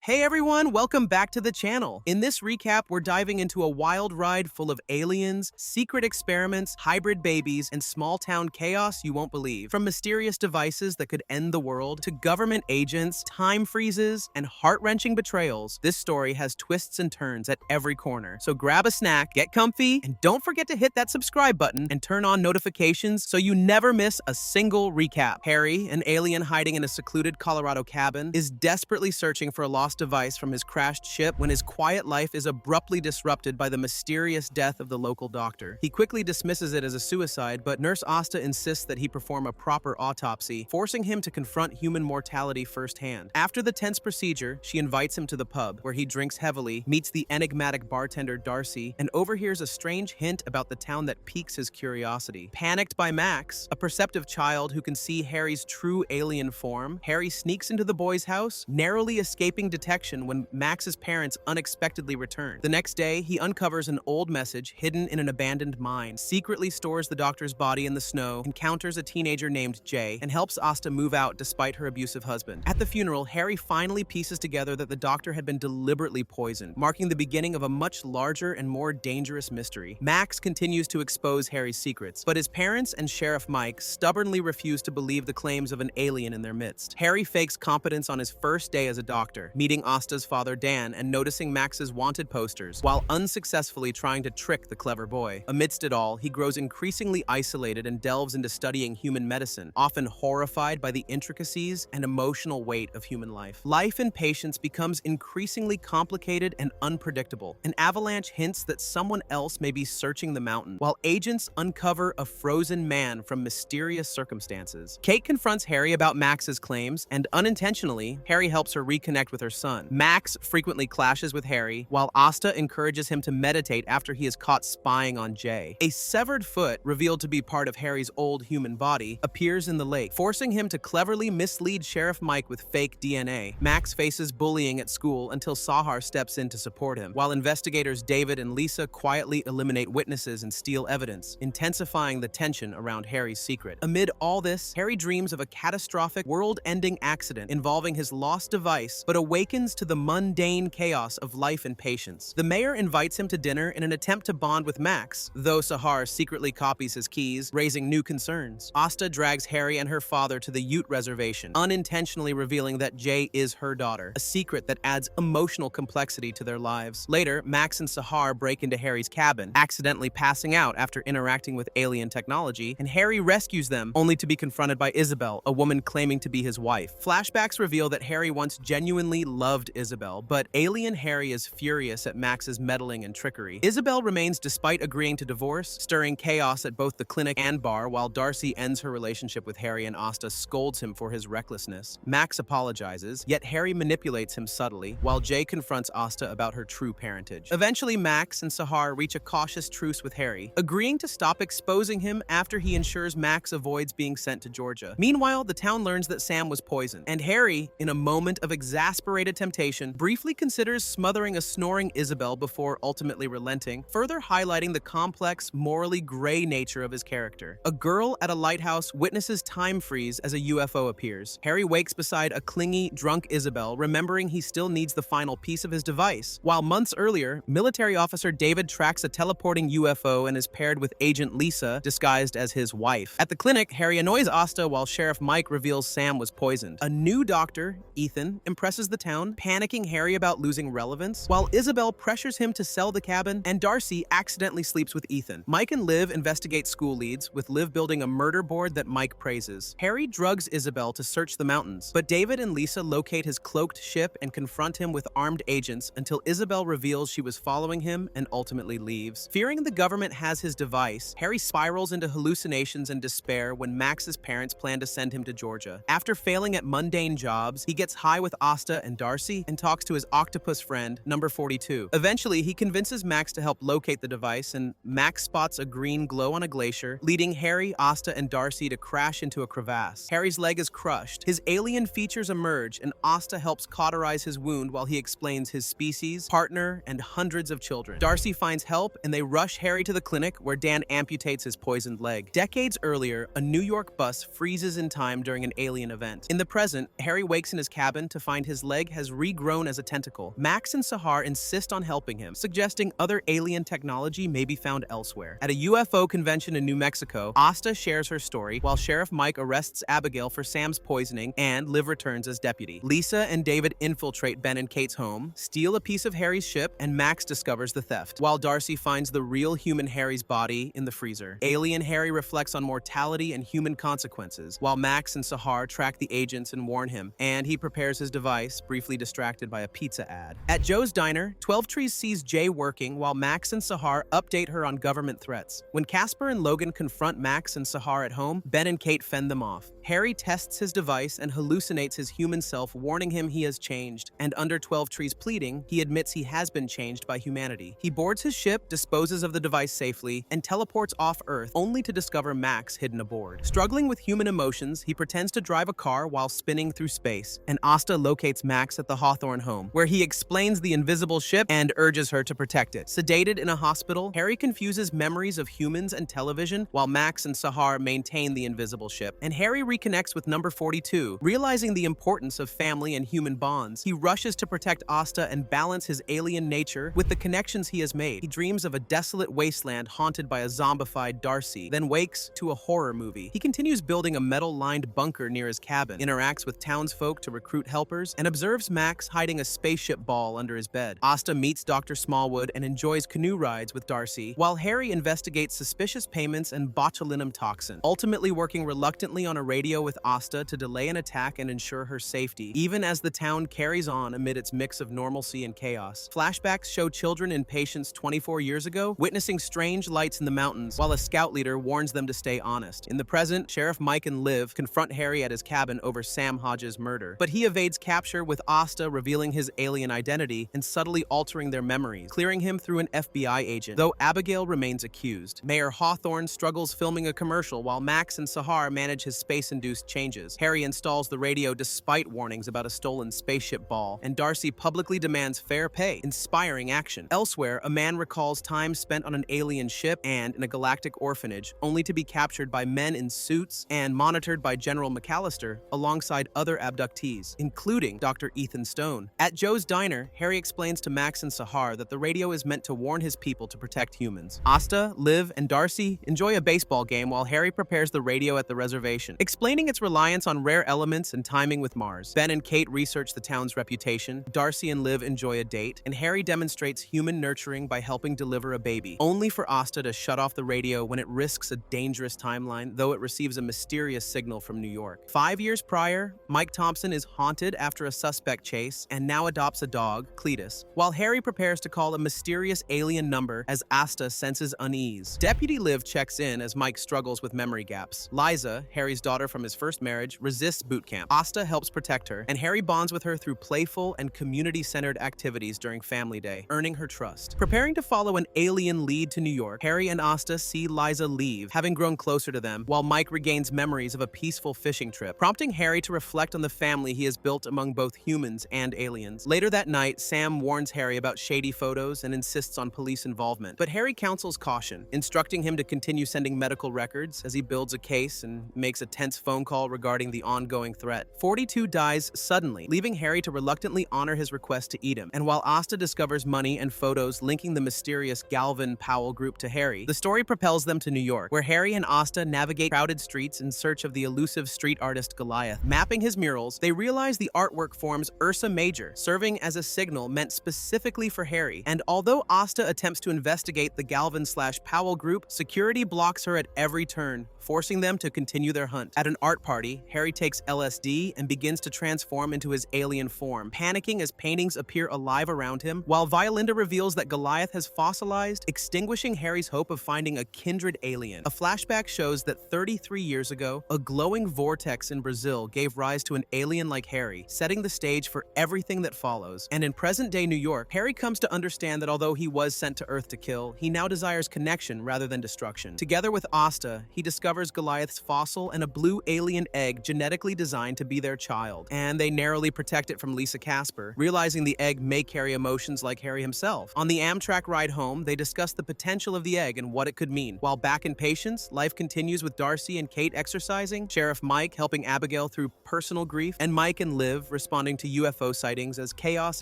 Hey everyone, welcome back to the channel. In this recap, we're diving into a wild ride full of aliens, secret experiments, hybrid babies, and small-town chaos you won't believe. From mysterious devices that could end the world, to government agents, time freezes, and heart-wrenching betrayals, this story has twists and turns at every corner. So grab a snack, get comfy, and don't forget to hit that subscribe button and turn on notifications so you never miss a single recap. Harry, an alien hiding in a secluded Colorado cabin, is desperately searching for a lost device from his crashed ship when his quiet life is abruptly disrupted by the mysterious death of the local doctor. He quickly dismisses it as a suicide, but Nurse Asta insists that he perform a proper autopsy, forcing him to confront human mortality firsthand. After the tense procedure, she invites him to the pub, where he drinks heavily, meets the enigmatic bartender Darcy, and overhears a strange hint about the town that piques his curiosity. Panicked by Max, a perceptive child who can see Harry's true alien form, Harry sneaks into the boy's house, narrowly escaping detection when Max's parents unexpectedly return. The next day, he uncovers an old message hidden in an abandoned mine, secretly stores the doctor's body in the snow, encounters a teenager named Jay, and helps Asta move out despite her abusive husband. At the funeral, Harry finally pieces together that the doctor had been deliberately poisoned, marking the beginning of a much larger and more dangerous mystery. Max continues to expose Harry's secrets, but his parents and Sheriff Mike stubbornly refuse to believe the claims of an alien in their midst. Harry fakes competence on his first day as a doctor, meeting Asta's father Dan and noticing Max's wanted posters, while unsuccessfully trying to trick the clever boy. Amidst it all, he grows increasingly isolated and delves into studying human medicine, often horrified by the intricacies and emotional weight of human life. Life in Patience becomes increasingly complicated and unpredictable. An avalanche hints that someone else may be searching the mountain, while agents uncover a frozen man from mysterious circumstances. Kate confronts Harry about Max's claims, and unintentionally, Harry helps her reconnect with her son. Max frequently clashes with Harry, while Asta encourages him to meditate after he is caught spying on Jay. A severed foot, revealed to be part of Harry's old human body, appears in the lake, forcing him to cleverly mislead Sheriff Mike with fake DNA. Max faces bullying at school until Sahar steps in to support him, while investigators David and Lisa quietly eliminate witnesses and steal evidence, intensifying the tension around Harry's secret. Amid all this, Harry dreams of a catastrophic, world-ending accident involving his lost device, but awakens to the mundane chaos of life and patience. The mayor invites him to dinner in an attempt to bond with Max, though Sahar secretly copies his keys, raising new concerns. Asta drags Harry and her father to the Ute reservation, unintentionally revealing that Jay is her daughter, a secret that adds emotional complexity to their lives. Later, Max and Sahar break into Harry's cabin, accidentally passing out after interacting with alien technology, and Harry rescues them, only to be confronted by Isabel, a woman claiming to be his wife. Flashbacks reveal that Harry once genuinely loved Isabel, but alien Harry is furious at Max's meddling and trickery. Isabel remains despite agreeing to divorce, stirring chaos at both the clinic and bar, while Darcy ends her relationship with Harry and Asta scolds him for his recklessness. Max apologizes, yet Harry manipulates him subtly, while Jay confronts Asta about her true parentage. Eventually, Max and Sahar reach a cautious truce with Harry, agreeing to stop exposing him after he ensures Max avoids being sent to Georgia. Meanwhile, the town learns that Sam was poisoned, and Harry, in a moment of exasperated temptation, briefly considers smothering a snoring Isabel before ultimately relenting, further highlighting the complex, morally gray nature of his character. A girl at a lighthouse witnesses time freeze as a UFO appears. Harry wakes beside a clingy, drunk Isabel, remembering he still needs the final piece of his device. While months earlier, military officer David tracks a teleporting UFO and is paired with Agent Lisa, disguised as his wife. At the clinic, Harry annoys Asta while Sheriff Mike reveals Sam was poisoned. A new doctor, Ethan, impresses the town, panicking Harry about losing relevance, while Isabel pressures him to sell the cabin, and Darcy accidentally sleeps with Ethan. Mike and Liv investigate school leads, with Liv building a murder board that Mike praises. Harry drugs Isabel to search the mountains, but David and Lisa locate his cloaked ship and confront him with armed agents until Isabel reveals she was following him and ultimately leaves. Fearing the government has his device, Harry spirals into hallucinations and despair when Max's parents plan to send him to Georgia. After failing at mundane jobs, he gets high with Asta and Darcy and talks to his octopus friend, number 42. Eventually, he convinces Max to help locate the device, and Max spots a green glow on a glacier, leading Harry, Asta, and Darcy to crash into a crevasse. Harry's leg is crushed. His alien features emerge, and Asta helps cauterize his wound while he explains his species, partner, and hundreds of children. Darcy finds help, and they rush Harry to the clinic, where Dan amputates his poisoned leg. Decades earlier, a New York bus freezes in time during an alien event. In the present, Harry wakes in his cabin to find his leg has regrown as a tentacle. Max and Sahar insist on helping him, suggesting other alien technology may be found elsewhere. At a UFO convention in New Mexico, Asta shares her story, while Sheriff Mike arrests Abigail for Sam's poisoning, and Liv returns as deputy. Lisa and David infiltrate Ben and Kate's home, steal a piece of Harry's ship, and Max discovers the theft, while Darcy finds the real human Harry's body in the freezer. Alien Harry reflects on mortality and human consequences, while Max and Sahar track the agents and warn him, and he prepares his device, briefly distracted by a pizza ad. At Joe's diner, 12 Trees sees Jay working while Max and Sahar update her on government threats. When Casper and Logan confront Max and Sahar at home, Ben and Kate fend them off. Harry tests his device and hallucinates his human self, warning him he has changed, and under 12 Trees' pleading, he admits he has been changed by humanity. He boards his ship, disposes of the device safely, and teleports off Earth, only to discover Max hidden aboard. Struggling with human emotions, he pretends to drive a car while spinning through space, and Asta locates Max at the Hawthorne home, where he explains the invisible ship and urges her to protect it. Sedated in a hospital, Harry confuses memories of humans and television, while Max and Sahar maintain the invisible ship, and Harry reconnects with number 42. Realizing the importance of family and human bonds, he rushes to protect Asta and balance his alien nature with the connections he has made. He dreams of a desolate wasteland haunted by a zombified Darcy, then wakes to a horror movie. He continues building a metal-lined bunker near his cabin, interacts with townsfolk to recruit helpers, and observes Max hiding a spaceship ball under his bed. Asta meets Dr. Smallwood and enjoys canoe rides with Darcy, while Harry investigates suspicious payments and botulinum toxin, ultimately working reluctantly on a radio with Asta to delay an attack and ensure her safety, even as the town carries on amid its mix of normalcy and chaos. Flashbacks show children in Patience 24 years ago witnessing strange lights in the mountains, while a scout leader warns them to stay honest. In the present, Sheriff Mike and Liv confront Harry at his cabin over Sam Hodges' murder, but he evades capture, with Asta revealing his alien identity and subtly altering their memories, clearing him through an FBI agent, though Abigail remains accused. Mayor Hawthorne struggles filming a commercial while Max and Sahar manage his space-induced changes. Harry installs the radio despite warnings about a stolen spaceship ball, and Darcy publicly demands fair pay, inspiring action. Elsewhere, a man recalls time spent on an alien ship and in a galactic orphanage, only to be captured by men in suits and monitored by General McAllister alongside other abductees, including Dr. Ethan Stone. At Joe's diner, Harry explains to Max and Sahar that the radio is meant to warn his people to protect humans. Asta, Liv, and Darcy enjoy a baseball game while Harry prepares the radio at the reservation, explaining its reliance on rare elements and timing with Mars. Ben and Kate research the town's reputation, Darcy and Liv enjoy a date, and Harry demonstrates human nurturing by helping deliver a baby, only for Asta to shut off the radio when it risks a dangerous timeline, though it receives a mysterious signal from New York. 5 years prior, Mike Thompson is haunted after a suspect chase and now adopts a dog, Cletus, while Harry prepares to call a mysterious alien number as Asta senses unease. Deputy Liv checks in as Mike struggles with memory gaps. Liza, Harry's daughter from his first marriage, resists boot camp. Asta helps protect her, and Harry bonds with her through playful and community-centered activities during Family Day, earning her trust. Preparing to follow an alien lead to New York, Harry and Asta see Liza leave, having grown closer to them, while Mike regains memories of a peaceful fishing trip, prompting Harry to reflect on the family he has built among both humans and aliens. Later that night, Sam warns Harry about shady photos and insists on police involvement, but Harry counsels caution, instructing him to continue sending medical records as he builds a case and makes a tense phone call regarding the ongoing threat. 42 dies suddenly, leaving Harry to reluctantly honor his request to eat him, and while Asta discovers money and photos linking the mysterious Galvin Powell group to Harry, the story propels them to New York, where Harry and Asta navigate crowded streets in search of the elusive street artist Goliath. Mapping his murals, they realize the artwork forms Ursa Major, serving as a signal meant specifically for Harry, and although Asta attempts to investigate the Galvin/Powell group, security blocks her at every turn, forcing them to continue their hunt. At an art party, Harry takes LSD and begins to transform into his alien form, panicking as paintings appear alive around him, while Violinda reveals that Goliath has fossilized, extinguishing Harry's hope of finding a kindred alien. A flashback shows that 33 years ago, a glowing vortex in Brazil gave rise to an alien like Harry, setting the stage for everything that follows. And in present-day New York, Harry comes to understand that although he was sent to Earth to kill, he now desires connection rather than destruction. Together with Asta, he discovers Goliath's fossil and a blue blue alien egg genetically designed to be their child, and they narrowly protect it from Lisa Casper, realizing the egg may carry emotions like Harry himself. On the Amtrak ride home, they discuss the potential of the egg and what it could mean. While back in Patience, life continues with Darcy and Kate exercising, Sheriff Mike helping Abigail through personal grief, and Mike and Liv responding to UFO sightings as chaos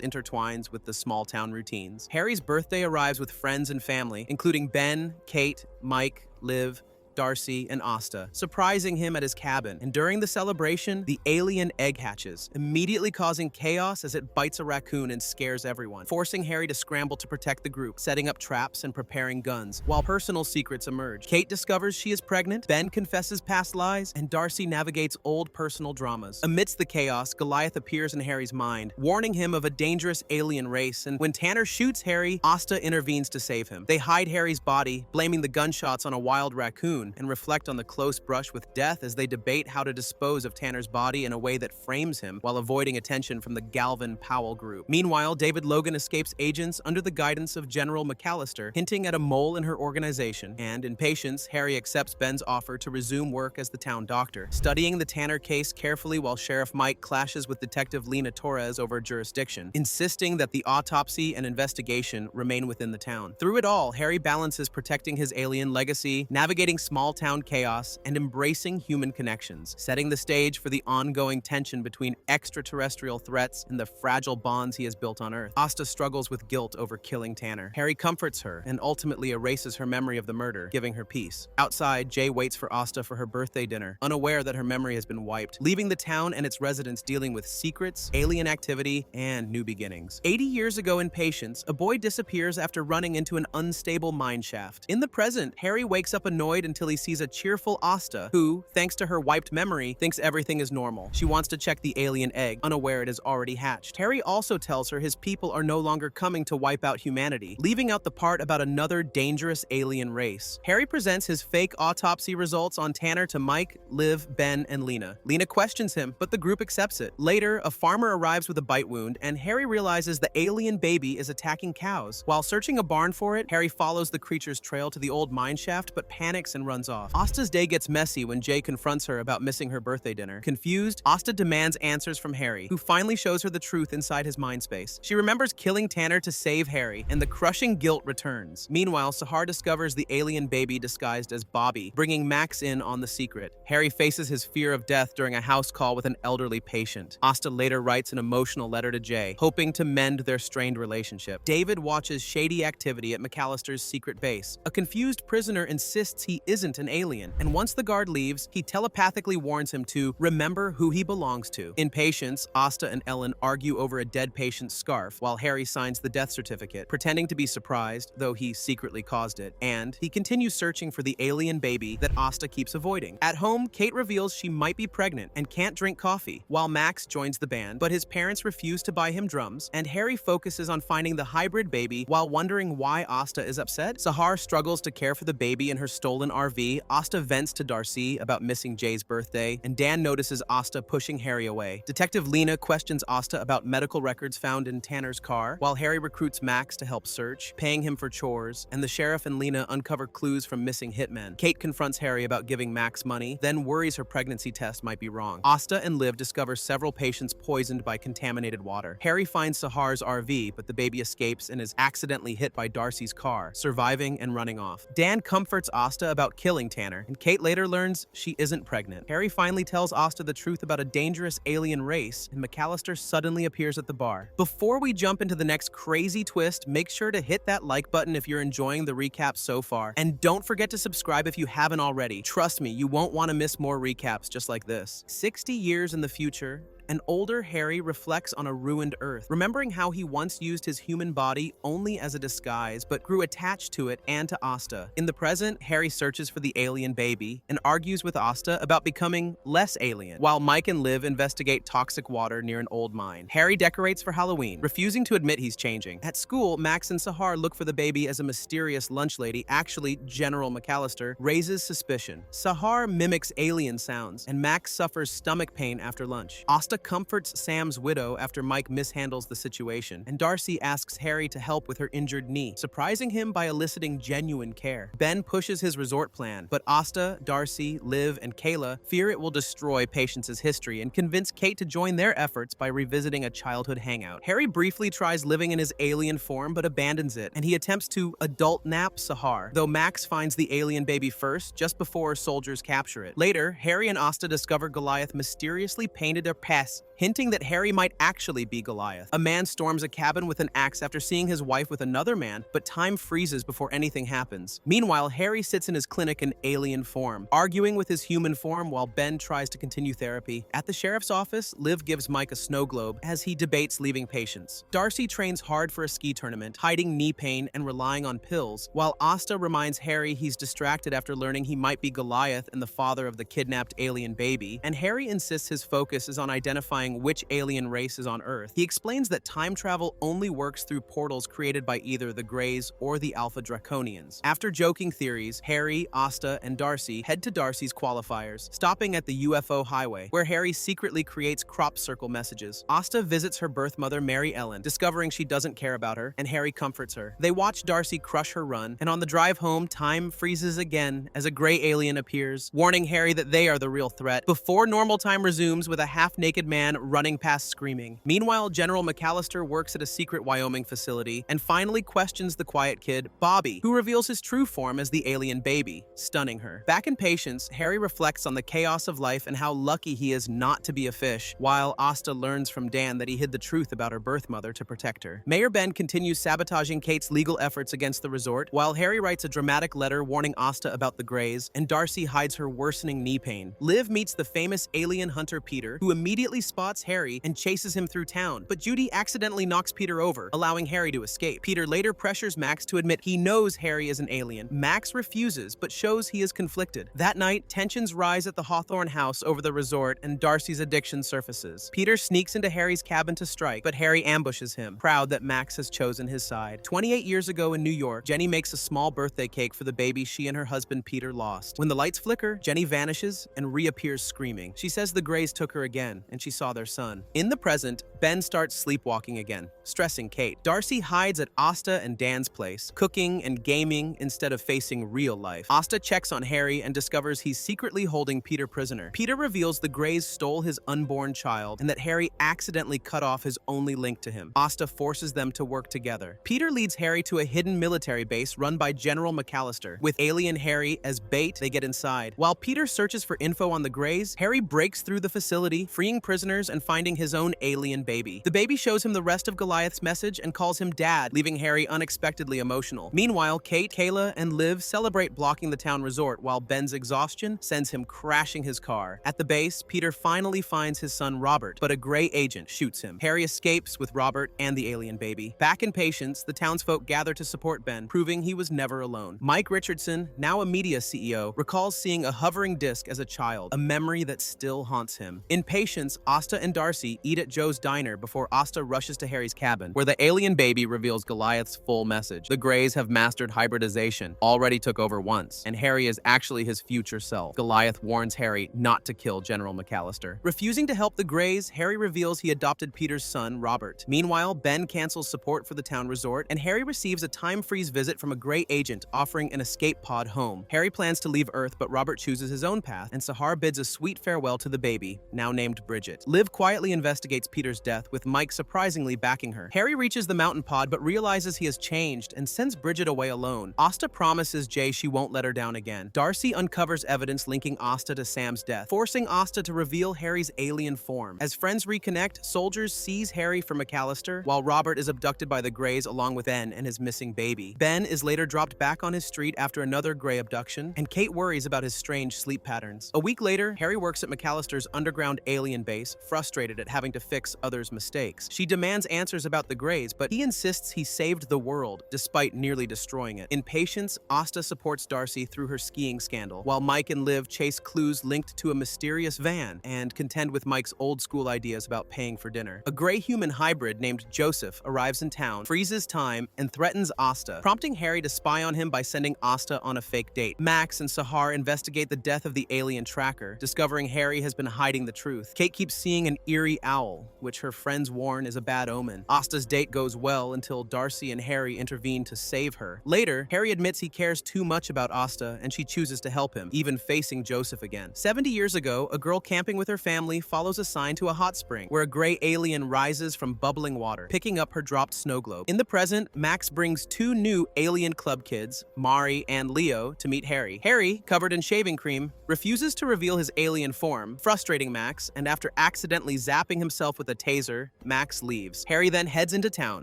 intertwines with the small-town routines. Harry's birthday arrives with friends and family, including Ben, Kate, Mike, Liv, Darcy, and Asta, surprising him at his cabin. And during the celebration, the alien egg hatches, immediately causing chaos as it bites a raccoon and scares everyone, forcing Harry to scramble to protect the group, setting up traps and preparing guns, while personal secrets emerge. Kate discovers she is pregnant, Ben confesses past lies, and Darcy navigates old personal dramas. Amidst the chaos, Goliath appears in Harry's mind, warning him of a dangerous alien race, and when Tanner shoots Harry, Asta intervenes to save him. They hide Harry's body, blaming the gunshots on a wild raccoon, and reflect on the close brush with death as they debate how to dispose of Tanner's body in a way that frames him while avoiding attention from the Galvin Powell group. Meanwhile, David Logan escapes agents under the guidance of General McAllister, hinting at a mole in her organization, and in Patience, Harry accepts Ben's offer to resume work as the town doctor, studying the Tanner case carefully while Sheriff Mike clashes with Detective Lena Torres over jurisdiction, insisting that the autopsy and investigation remain within the town. Through it all, Harry balances protecting his alien legacy, navigating small-town chaos, and embracing human connections, setting the stage for the ongoing tension between extraterrestrial threats and the fragile bonds he has built on Earth. Asta struggles with guilt over killing Tanner. Harry comforts her and ultimately erases her memory of the murder, giving her peace. Outside, Jay waits for Asta for her birthday dinner, unaware that her memory has been wiped, leaving the town and its residents dealing with secrets, alien activity, and new beginnings. 80 years ago in Patience, a boy disappears after running into an unstable mine shaft. In the present, Harry wakes up annoyed until he sees a cheerful Asta who, thanks to her wiped memory, thinks everything is normal. She wants to check the alien egg, unaware it is already hatched. Harry also tells her his people are no longer coming to wipe out humanity, leaving out the part about another dangerous alien race. Harry presents his fake autopsy results on Tanner to Mike, Liv, Ben, and Lena. Lena questions him, but the group accepts it. Later, a farmer arrives with a bite wound, and Harry realizes the alien baby is attacking cows. While searching a barn for it, Harry follows the creature's trail to the old mine shaft, but panics and runs off. Asta's day gets messy when Jay confronts her about missing her birthday dinner. Confused, Asta demands answers from Harry, who finally shows her the truth inside his mind space. She remembers killing Tanner to save Harry, and the crushing guilt returns. Meanwhile, Sahar discovers the alien baby disguised as Bobby, bringing Max in on the secret. Harry faces his fear of death during a house call with an elderly patient. Asta later writes an emotional letter to Jay, hoping to mend their strained relationship. David watches shady activity at McAllister's secret base. A confused prisoner insists he isn't an alien, and once the guard leaves, he telepathically warns him to remember who he belongs to. In Patience, Asta and Ellen argue over a dead patient's scarf, while Harry signs the death certificate, pretending to be surprised, though he secretly caused it, and he continues searching for the alien baby that Asta keeps avoiding. At home, Kate reveals she might be pregnant and can't drink coffee, while Max joins the band, but his parents refuse to buy him drums, and Harry focuses on finding the hybrid baby while wondering why Asta is upset. Sahar struggles to care for the baby in her stolen RV. Asta vents to Darcy about missing Jay's birthday, and Dan notices Asta pushing Harry away. Detective Lena questions Asta about medical records found in Tanner's car, while Harry recruits Max to help search, paying him for chores, and the sheriff and Lena uncover clues from missing hitmen. Kate confronts Harry about giving Max money, then worries her pregnancy test might be wrong. Asta and Liv discover several patients poisoned by contaminated water. Harry finds Sahar's RV, but the baby escapes and is accidentally hit by Darcy's car, surviving and running off. Dan comforts Asta about killing Tanner, and Kate later learns she isn't pregnant. Harry finally tells Asta the truth about a dangerous alien race, and McAllister suddenly appears at the bar. Before we jump into the next crazy twist, make sure to hit that like button if you're enjoying the recap so far, and don't forget to subscribe if you haven't already. Trust me, you won't want to miss more recaps just like this. 60 years in the future, an older Harry reflects on a ruined Earth, remembering how he once used his human body only as a disguise, but grew attached to it and to Asta. In the present, Harry searches for the alien baby and argues with Asta about becoming less alien, while Mike and Liv investigate toxic water near an old mine. Harry decorates for Halloween, refusing to admit he's changing. At school, Max and Sahar look for the baby as a mysterious lunch lady, actually General McAllister, raises suspicion. Sahar mimics alien sounds, and Max suffers stomach pain after lunch. Asta comforts Sam's widow after Mike mishandles the situation, and Darcy asks Harry to help with her injured knee, surprising him by eliciting genuine care. Ben pushes his resort plan, but Asta, Darcy, Liv, and Kayla fear it will destroy Patience's history and convince Kate to join their efforts by revisiting a childhood hangout. Harry briefly tries living in his alien form but abandons it, and he attempts to adult nap Sahar, though Max finds the alien baby first, just before soldiers capture it. Later, Harry and Asta discover Goliath mysteriously painted a pass, hinting that Harry might actually be Goliath. A man storms a cabin with an axe after seeing his wife with another man, but time freezes before anything happens. Meanwhile, Harry sits in his clinic in alien form, arguing with his human form while Ben tries to continue therapy. At the sheriff's office, Liv gives Mike a snow globe as he debates leaving Patience. Darcy trains hard for a ski tournament, hiding knee pain and relying on pills, while Asta reminds Harry he's distracted after learning he might be Goliath and the father of the kidnapped alien baby, and Harry insists his focus is on identifying which alien race is on Earth. He explains that time travel only works through portals created by either the Greys or the Alpha Draconians. After joking theories, Harry, Asta, and Darcy head to Darcy's qualifiers, stopping at the UFO highway, where Harry secretly creates crop circle messages. Asta visits her birth mother, Mary Ellen, discovering she doesn't care about her, and Harry comforts her. They watch Darcy crush her run, and on the drive home, time freezes again as a gray alien appears, warning Harry that they are the real threat, before normal time resumes with a half-naked man running past screaming. Meanwhile, General McAllister works at a secret Wyoming facility and finally questions the quiet kid, Bobby, who reveals his true form as the alien baby, stunning her. Back in Patience, Harry reflects on the chaos of life and how lucky he is not to be a fish, while Asta learns from Dan that he hid the truth about her birth mother to protect her. Mayor Ben continues sabotaging Kate's legal efforts against the resort, while Harry writes a dramatic letter warning Asta about the Greys, and Darcy hides her worsening knee pain. Liv meets the famous alien hunter Peter, who immediately spots Harry and chases him through town, but Judy accidentally knocks Peter over, allowing Harry to escape. Peter later pressures Max to admit he knows Harry is an alien. Max refuses, but shows he is conflicted. That night, tensions rise at the Hawthorne house over the resort, and Darcy's addiction surfaces. Peter sneaks into Harry's cabin to strike, but Harry ambushes him, proud that Max has chosen his side. 28 years ago in New York, Jenny makes a small birthday cake for the baby she and her husband Peter lost. When the lights flicker, Jenny vanishes and reappears screaming. She says the Greys took her again, and she saw their son. In the present, Ben starts sleepwalking again, stressing Kate. Darcy hides at Asta and Dan's place, cooking and gaming instead of facing real life. Asta checks on Harry and discovers he's secretly holding Peter prisoner. Peter reveals the Greys stole his unborn child and that Harry accidentally cut off his only link to him. Asta forces them to work together. Peter leads Harry to a hidden military base run by General McAllister. With alien Harry as bait, they get inside. While Peter searches for info on the Greys, Harry breaks through the facility, freeing prisoners and finding his own alien baby. The baby shows him the rest of Goliath's message and calls him Dad, leaving Harry unexpectedly emotional. Meanwhile, Kate, Kayla, and Liv celebrate blocking the town resort while Ben's exhaustion sends him crashing his car. At the base, Peter finally finds his son Robert, but a Grey agent shoots him. Harry escapes with Robert and the alien baby. Back in Patience, the townsfolk gather to support Ben, proving he was never alone. Mike Richardson, now a media CEO, recalls seeing a hovering disc as a child, a memory that still haunts him. In Patience, Asta and Darcy eat at Joe's diner before Asta rushes to Harry's cabin, where the alien baby reveals Goliath's full message. The Greys have mastered hybridization, already took over once, and Harry is actually his future self. Goliath warns Harry not to kill General McAllister. Refusing to help the Greys, Harry reveals he adopted Peter's son, Robert. Meanwhile, Ben cancels support for the town resort, and Harry receives a time freeze visit from a Grey agent offering an escape pod home. Harry plans to leave Earth, but Robert chooses his own path, and Sahar bids a sweet farewell to the baby, now named Bridget. Liv quietly investigates Peter's death, with Mike surprisingly backing her. Harry reaches the mountain pod, but realizes he has changed and sends Bridget away alone. Asta promises Jay she won't let her down again. Darcy uncovers evidence linking Asta to Sam's death, forcing Asta to reveal Harry's alien form. As friends reconnect, soldiers seize Harry from McAllister, while Robert is abducted by the Greys along with Ben and his missing baby. Ben is later dropped back on his street after another Grey abduction, and Kate worries about his strange sleep patterns. A week later, Harry works at McAllister's underground alien base, frustrated at having to fix others' mistakes. She demands answers answers about the Greys, but he insists he saved the world, despite nearly destroying it. In patience, Asta supports Darcy through her skiing scandal, while Mike and Liv chase clues linked to a mysterious van and contend with Mike's old-school ideas about paying for dinner. A gray-human hybrid named Joseph arrives in town, freezes time, and threatens Asta, prompting Harry to spy on him by sending Asta on a fake date. Max and Sahar investigate the death of the alien tracker, discovering Harry has been hiding the truth. Kate keeps seeing an eerie owl, which her friends warn is a bad omen. Asta's date goes well until Darcy and Harry intervene to save her. Later, Harry admits he cares too much about Asta, and she chooses to help him, even facing Joseph again. 70 years ago, a girl camping with her family follows a sign to a hot spring, where a gray alien rises from bubbling water, picking up her dropped snow globe. In the present, Max brings two new alien club kids, Mari and Leo, to meet Harry. Harry, covered in shaving cream, refuses to reveal his alien form, frustrating Max, and after accidentally zapping himself with a taser, Max leaves. Harry then heads into town,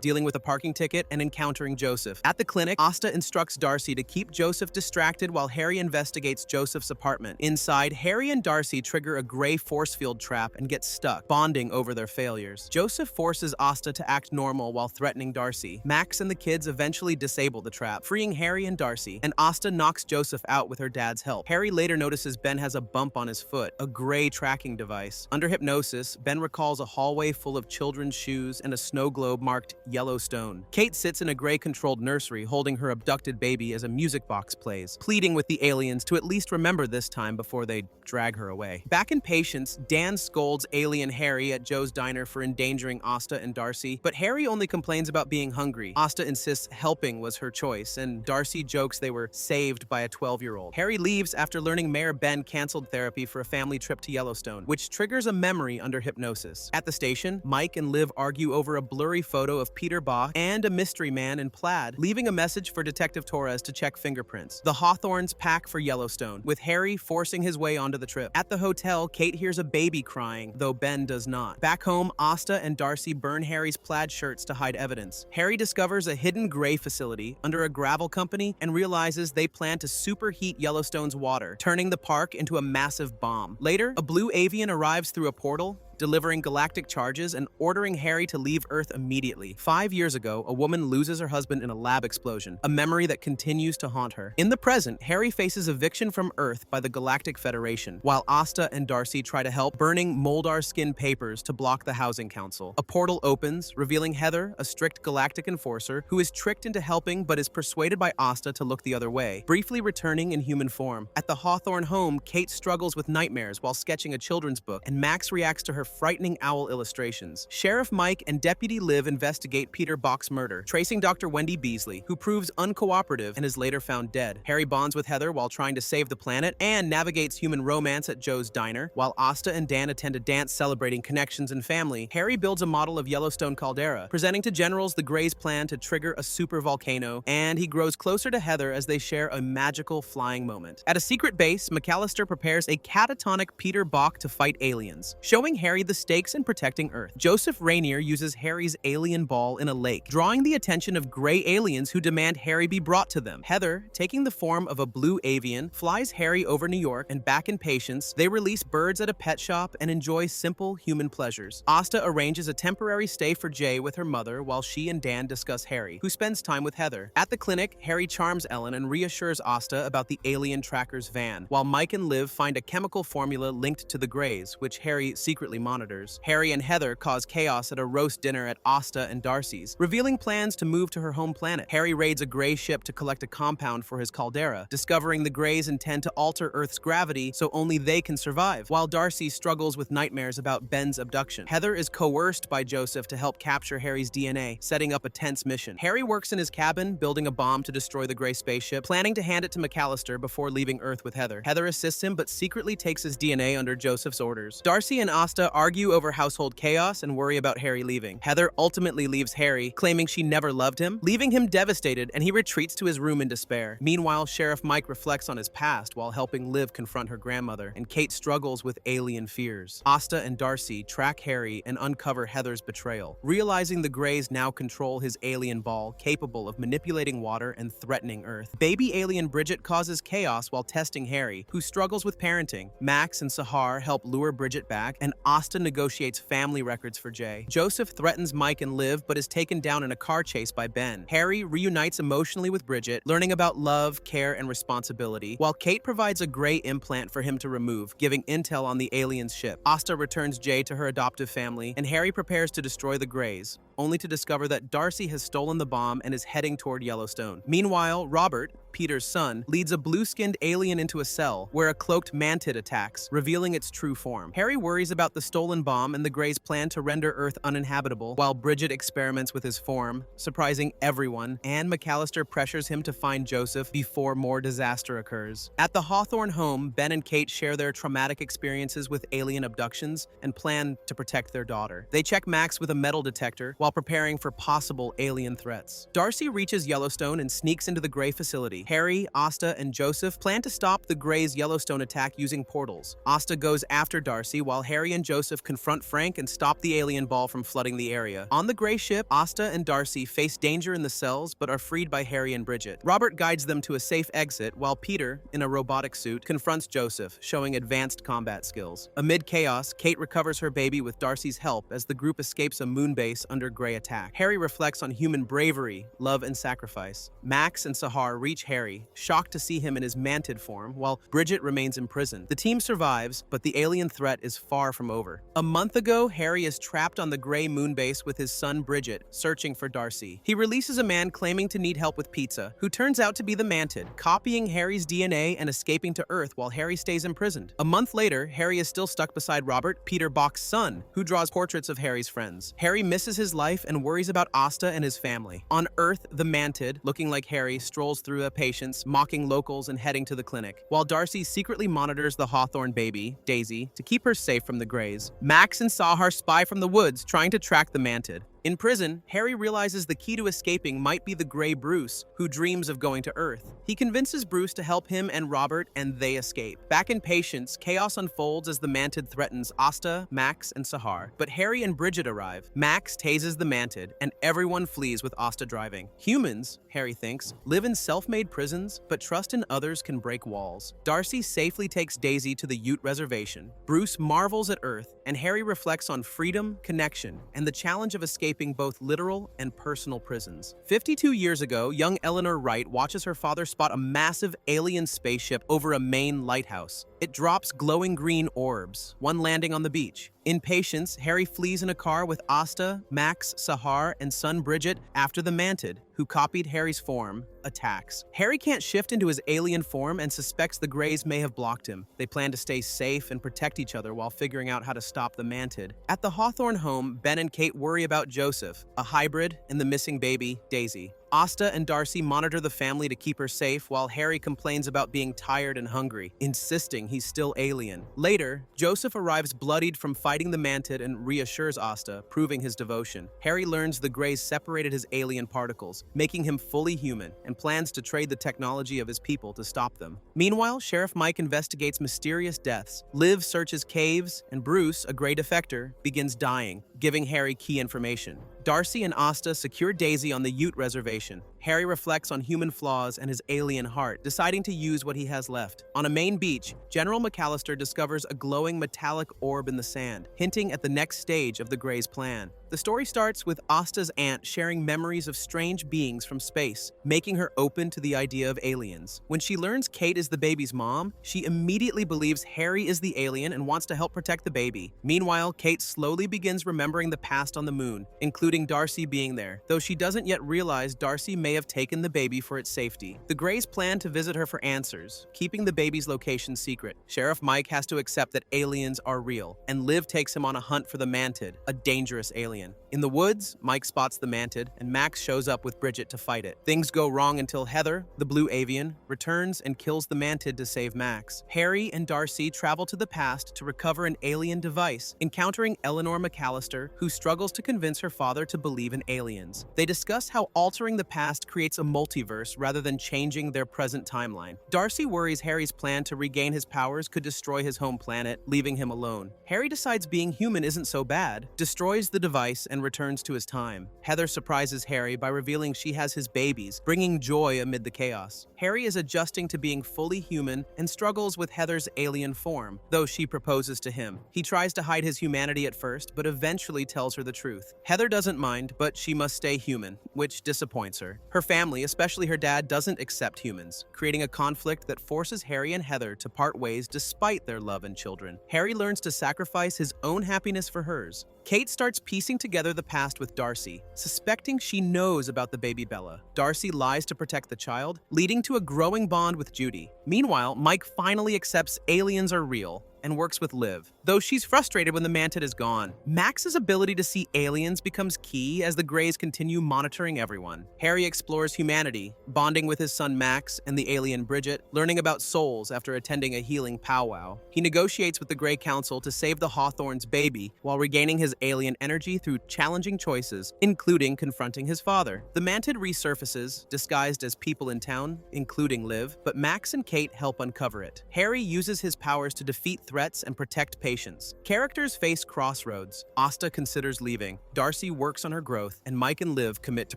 dealing with a parking ticket and encountering Joseph. At the clinic, Asta instructs Darcy to keep Joseph distracted while Harry investigates Joseph's apartment. Inside, Harry and Darcy trigger a gray force field trap and get stuck, bonding over their failures. Joseph forces Asta to act normal while threatening Darcy. Max and the kids eventually disable the trap, freeing Harry and Darcy, and Asta knocks Joseph out with her dad's help. Harry later notices Ben has a bump on his foot, a gray tracking device. Under hypnosis, Ben recalls a hallway full of children's shoes and a snow globe marked Yellowstone. Kate sits in a gray-controlled nursery holding her abducted baby as a music box plays, pleading with the aliens to at least remember this time before they drag her away. Back in Patience, Dan scolds alien Harry at Joe's diner for endangering Asta and Darcy, but Harry only complains about being hungry. Asta insists helping was her choice, and Darcy jokes they were saved by a 12-year-old. Harry leaves after learning Mayor Ben canceled therapy for a family trip to Yellowstone, which triggers a memory under hypnosis. At the station, Mike and Liv argue over a blurry photo of Peter Bach and a mystery man in plaid, leaving a message for Detective Torres to check fingerprints. The Hawthorns pack for Yellowstone, with Harry forcing his way onto the trip. At the hotel, Kate hears a baby crying, though Ben does not. Back home, Asta and Darcy burn Harry's plaid shirts to hide evidence. Harry discovers a hidden gray facility under a gravel company and realizes they plan to superheat Yellowstone's water, turning the park into a massive bomb. Later, a blue avian arrives through a portal, delivering galactic charges and ordering Harry to leave Earth immediately. 5 years ago, a woman loses her husband in a lab explosion, a memory that continues to haunt her. In the present, Harry faces eviction from Earth by the Galactic Federation, while Asta and Darcy try to help, burning Moldar skin papers to block the Housing Council. A portal opens, revealing Heather, a strict galactic enforcer, who is tricked into helping but is persuaded by Asta to look the other way, briefly returning in human form. At the Hawthorne home, Kate struggles with nightmares while sketching a children's book, and Max reacts to her frightening owl illustrations. Sheriff Mike and Deputy Liv investigate Peter Bach's murder, tracing Dr. Wendy Beasley, who proves uncooperative and is later found dead. Harry bonds with Heather while trying to save the planet and navigates human romance at Joe's diner. While Asta and Dan attend a dance celebrating connections and family, Harry builds a model of Yellowstone caldera, presenting to generals the Greys' plan to trigger a super volcano, and he grows closer to Heather as they share a magical flying moment. At a secret base, McAllister prepares a catatonic Peter Bach to fight aliens, showing Harry the stakes in protecting Earth. Joseph Rainier uses Harry's alien ball in a lake, drawing the attention of gray aliens who demand Harry be brought to them. Heather, taking the form of a blue avian, flies Harry over New York, and back in Patience, they release birds at a pet shop and enjoy simple human pleasures. Asta arranges a temporary stay for Jay with her mother while she and Dan discuss Harry, who spends time with Heather. At the clinic, Harry charms Ellen and reassures Asta about the alien tracker's van, while Mike and Liv find a chemical formula linked to the Greys, which Harry secretly monitors. Harry and Heather cause chaos at a roast dinner at Asta and Darcy's, revealing plans to move to her home planet. Harry raids a Grey ship to collect a compound for his caldera, discovering the Greys intend to alter Earth's gravity so only they can survive, while Darcy struggles with nightmares about Ben's abduction. Heather is coerced by Joseph to help capture Harry's DNA, setting up a tense mission. Harry works in his cabin, building a bomb to destroy the Grey spaceship, planning to hand it to McAllister before leaving Earth with Heather. Heather assists him, but secretly takes his DNA under Joseph's orders. Darcy and Asta argue over household chaos and worry about Harry leaving. Heather ultimately leaves Harry, claiming she never loved him, leaving him devastated, and he retreats to his room in despair. Meanwhile, Sheriff Mike reflects on his past while helping Liv confront her grandmother, and Kate struggles with alien fears. Asta and Darcy track Harry and uncover Heather's betrayal, realizing the Greys now control his alien ball, capable of manipulating water and threatening Earth. Baby alien Bridget causes chaos while testing Harry, who struggles with parenting. Max and Sahar help lure Bridget back, and Asta Asta negotiates family records for Jay. Joseph threatens Mike and Liv but is taken down in a car chase by Ben. Harry reunites emotionally with Bridget, learning about love, care, and responsibility, while Kate provides a gray implant for him to remove, giving intel on the alien's ship. Asta returns Jay to her adoptive family, and Harry prepares to destroy the Greys, only to discover that Darcy has stolen the bomb and is heading toward Yellowstone. Meanwhile, Robert, Peter's son, leads a blue-skinned alien into a cell where a cloaked Mantid attacks, revealing its true form. Harry worries about the stolen bomb and the Greys' plan to render Earth uninhabitable, while Bridget experiments with his form, surprising everyone, and McAllister pressures him to find Joseph before more disaster occurs. At the Hawthorne home, Ben and Kate share their traumatic experiences with alien abductions and plan to protect their daughter. They check Max with a metal detector while preparing for possible alien threats. Darcy reaches Yellowstone and sneaks into the Grey facility. Harry, Asta, and Joseph plan to stop the Greys' Yellowstone attack using portals. Asta goes after Darcy while Harry and Joseph confront Frank and stop the alien ball from flooding the area. On the Grey ship, Asta and Darcy face danger in the cells but are freed by Harry and Bridget. Robert guides them to a safe exit while Peter, in a robotic suit, confronts Joseph, showing advanced combat skills. Amid chaos, Kate recovers her baby with Darcy's help as the group escapes a moon base under Grey attack. Harry reflects on human bravery, love, and sacrifice. Max and Sahar reach Harry, shocked to see him in his Mantid form, while Bridget remains imprisoned. The team survives, but the alien threat is far from over. A month ago, Harry is trapped on the Grey moon base with his son Bridget, searching for Darcy. He releases a man claiming to need help with pizza, who turns out to be the Mantid, copying Harry's DNA and escaping to Earth while Harry stays imprisoned. A month later, Harry is still stuck beside Robert, Peter Bach's son, who draws portraits of Harry's friends. Harry misses his life and worries about Asta and his family. On Earth, the Mantid, looking like Harry, strolls through a patient's, mocking locals and heading to the clinic, while Darcy secretly monitors the Hawthorne baby, Daisy, to keep her safe from the Greys. Max and Sahar spy from the woods, trying to track the Mantid. In prison, Harry realizes the key to escaping might be the Grey Bruce, who dreams of going to Earth. He convinces Bruce to help him and Robert, and they escape. Back in Patience, chaos unfolds as the Mantid threatens Asta, Max, and Sahar. But Harry and Bridget arrive. Max tases the Mantid, and everyone flees with Asta driving. Humans, Harry thinks, live in self-made prisons, but trust in others can break walls. Darcy safely takes Daisy to the Ute Reservation. Bruce marvels at Earth, and Harry reflects on freedom, connection, and the challenge of escaping both literal and personal prisons. 52 years ago, young Eleanor Wright watches her father spot a massive alien spaceship over a Maine lighthouse. It drops glowing green orbs, one landing on the beach. In Patience, Harry flees in a car with Asta, Max, Sahar, and son Bridget after the Mantid, who copied Harry's form, attacks. Harry can't shift into his alien form and suspects the Greys may have blocked him. They plan to stay safe and protect each other while figuring out how to stop the Mantid. At the Hawthorne home, Ben and Kate worry about Joseph, a hybrid, and the missing baby, Daisy. Asta and Darcy monitor the family to keep her safe while Harry complains about being tired and hungry, insisting he's still alien. Later, Joseph arrives bloodied from fighting the Mantid and reassures Asta, proving his devotion. Harry learns the Greys separated his alien particles, making him fully human, and plans to trade the technology of his people to stop them. Meanwhile, Sheriff Mike investigates mysterious deaths. Liv searches caves, and Bruce, a Grey defector, begins dying, giving Harry key information. Darcy and Asta secure Daisy on the Ute Reservation. Harry reflects on human flaws and his alien heart, deciding to use what he has left. On a Maine beach, General McAllister discovers a glowing metallic orb in the sand, hinting at the next stage of the Greys' plan. The story starts with Asta's aunt sharing memories of strange beings from space, making her open to the idea of aliens. When she learns Kate is the baby's mom, she immediately believes Harry is the alien and wants to help protect the baby. Meanwhile, Kate slowly begins remembering the past on the moon, including Darcy being there, though she doesn't yet realize Darcy may have taken the baby for its safety. The Greys plan to visit her for answers, keeping the baby's location secret. Sheriff Mike has to accept that aliens are real, and Liv takes him on a hunt for the Mantid, a dangerous alien. In the woods, Mike spots the Mantid, and Max shows up with Bridget to fight it. Things go wrong until Heather, the blue avian, returns and kills the Mantid to save Max. Harry and Darcy travel to the past to recover an alien device, encountering Eleanor McAllister, who struggles to convince her father to believe in aliens. They discuss how altering the past creates a multiverse rather than changing their present timeline. Darcy worries Harry's plan to regain his powers could destroy his home planet, leaving him alone. Harry decides being human isn't so bad, destroys the device, Concise and returns to his time. Heather surprises Harry by revealing she has his babies, bringing joy amid the chaos. Harry is adjusting to being fully human and struggles with Heather's alien form, though she proposes to him. He tries to hide his humanity at first, but eventually tells her the truth. Heather doesn't mind, but she must stay human, which disappoints her. Her family, especially her dad, doesn't accept humans, creating a conflict that forces Harry and Heather to part ways despite their love and children. Harry learns to sacrifice his own happiness for hers. Kate starts piecing together the past with Darcy, suspecting she knows about the baby Bella. Darcy lies to protect the child, leading to a growing bond with Judy. Meanwhile, Mike finally accepts aliens are real and works with Liv, though she's frustrated when the Mantid is gone. Max's ability to see aliens becomes key as the Greys continue monitoring everyone. Harry explores humanity, bonding with his son Max and the alien Bridget, learning about souls after attending a healing powwow. He negotiates with the Grey Council to save the Hawthorne's baby while regaining his alien energy through challenging choices, including confronting his father. The Mantid resurfaces, disguised as people in town, including Liv, but Max and Kate help uncover it. Harry uses his powers to defeat threats and protect patients. Characters face crossroads. Asta considers leaving, Darcy works on her growth, and Mike and Liv commit to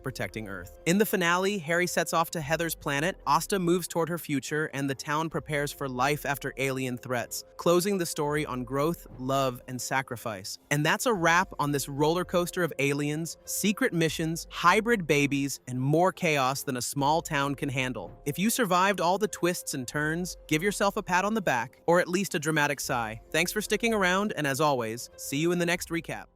protecting Earth. In the finale, Harry sets off to Heather's planet, Asta moves toward her future, and the town prepares for life after alien threats, closing the story on growth, love, and sacrifice. And that's a wrap on this roller coaster of aliens, secret missions, hybrid babies, and more chaos than a small town can handle. If you survived all the twists and turns, give yourself a pat on the back, or at least a dramatic sigh. Thanks for sticking around, and as always, see you in the next recap.